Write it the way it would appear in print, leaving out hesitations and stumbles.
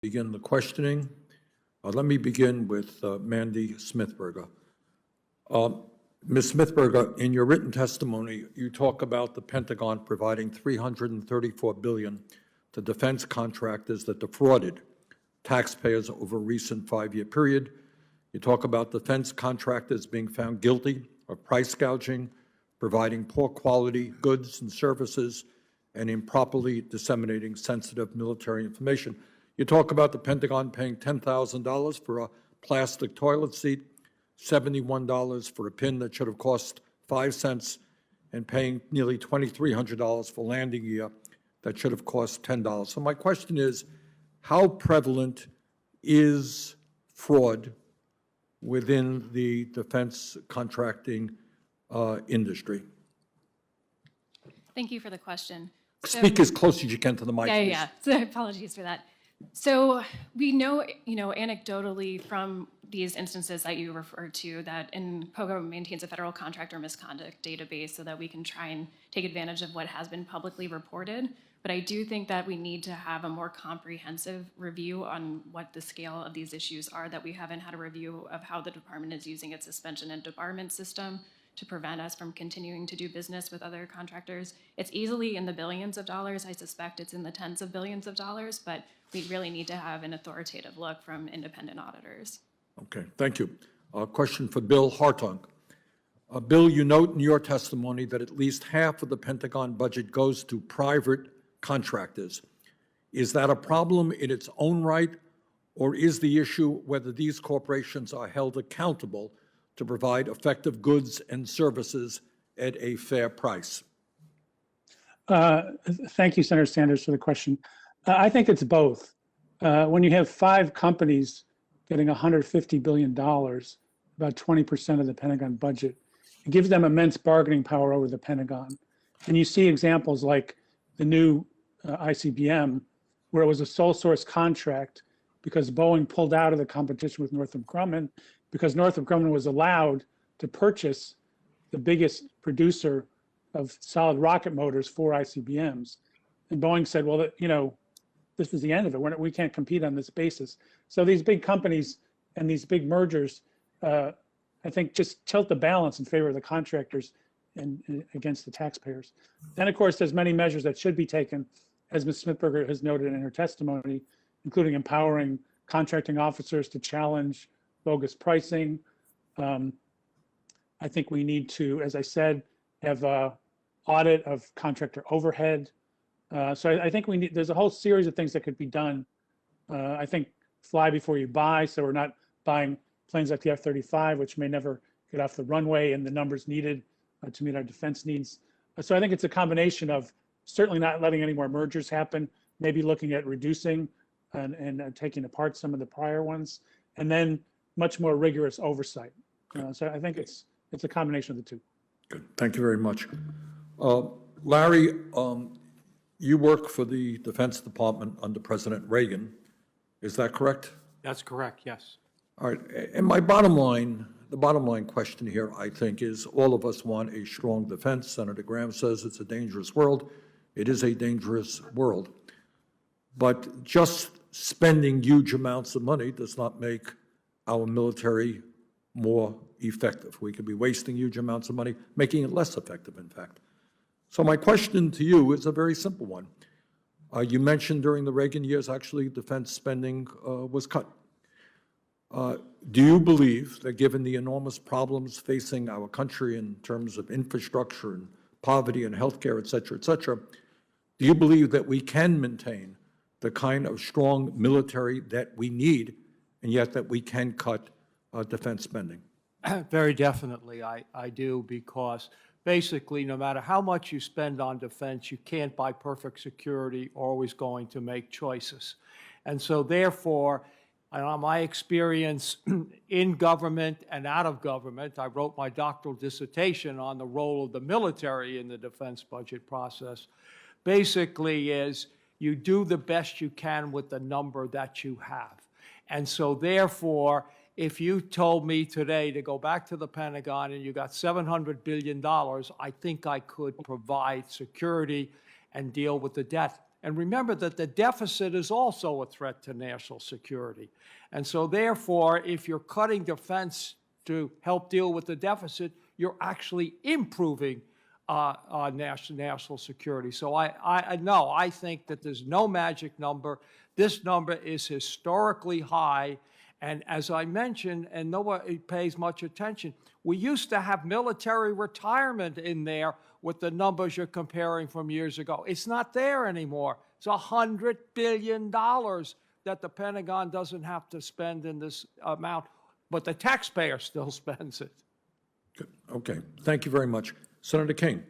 Begin the questioning. Let me begin with Mandy Smithberger. Ms. Smithberger, in your written testimony, you talk about the Pentagon providing $334 billion to defense contractors that defrauded taxpayers over a recent 5-year period. You talk about defense contractors being found guilty of price gouging, providing poor quality goods and services, and improperly disseminating sensitive military information. You talk about the Pentagon paying $10,000 for a plastic toilet seat, $71 for a pin that should have cost 5 cents, and paying nearly $2,300 for landing gear that should have cost $10. So my question is, how prevalent is fraud within the defense contracting industry? Thank you for the question. Speak as close as you can to the mic. Yeah. So apologies for that. So we know, anecdotally from these instances that you referred to, that POGO maintains a federal contractor misconduct database so that we can try and take advantage of what has been publicly reported. But I do think that we need to have a more comprehensive review on what the scale of these issues are, that we haven't had a review of how the department is using its suspension and debarment system to prevent us from continuing to do business with other contractors. It's easily in the billions of dollars. I suspect it's in the tens of billions of dollars, but we really need to have an authoritative look from independent auditors. Okay, thank you. Question for Bill Hartung. Bill, you note in your testimony that at least half of the Pentagon budget goes to private contractors. Is that a problem in its own right, or is the issue whether these corporations are held accountable to provide effective goods and services at a fair price? Thank you, Senator Sanders, for the question. I think it's both. When you have 5 companies getting $150 billion, about 20% of the Pentagon budget, it gives them immense bargaining power over the Pentagon. And you see examples like the new ICBM, where it was a sole source contract because Boeing pulled out of the competition with Northrop Grumman, because Northrop Grumman was allowed to purchase the biggest producer of solid rocket motors for ICBMs. And Boeing said, well, this was the end of it. We can't compete on this basis. So these big companies and these big mergers, I think, just tilt the balance in favor of the contractors and against the taxpayers. Then, of course, there's many measures that should be taken, as Ms. Smithberger has noted in her testimony, including empowering contracting officers to challenge bogus pricing. I think we need to, as I said, have an audit of contractor overhead. So I think there's a whole series of things that could be done. I think fly before you buy, so we're not buying planes like the F-35, which may never get off the runway and the numbers needed to meet our defense needs. So I think it's a combination of certainly not letting any more mergers happen, maybe looking at reducing and taking apart some of the prior ones, and then much more rigorous oversight. So I think it's a combination of the two. Good. Thank you very much. Larry, you work for the Defense Department under President Reagan. Is that correct? That's correct, yes. All right. And the bottom line question here, I think, is all of us want a strong defense. Senator Graham says it's a dangerous world. It is a dangerous world. But just spending huge amounts of money does not make our military more effective. We could be wasting huge amounts of money, making it less effective, in fact. So my question to you is a very simple one. You mentioned during the Reagan years, actually, defense spending was cut. Do you believe that given the enormous problems facing our country in terms of infrastructure and poverty and healthcare, et cetera, do you believe that we can maintain the kind of strong military that we need, and yet that we can cut defense spending? Very definitely, I do, because basically, no matter how much you spend on defense, you can't buy perfect security, always going to make choices. And so therefore, my experience in government and out of government, I wrote my doctoral dissertation on the role of the military in the defense budget process, basically is you do the best you can with the number that you have. And so therefore, if you told me today to go back to the Pentagon and you got $700 billion, I think I could provide security and deal with the debt And remember that the deficit is also a threat to national security. And so therefore, if you're cutting defense to help deal with the deficit, you're actually improving national security. So I think that there's no magic number. This number is historically high. And as I mentioned, and nobody pays much attention, we used to have military retirement in there with the numbers you're comparing from years ago. It's not there anymore. It's $100 billion that the Pentagon doesn't have to spend in this amount, but the taxpayer still spends it. Good. Okay, thank you very much. Senator King.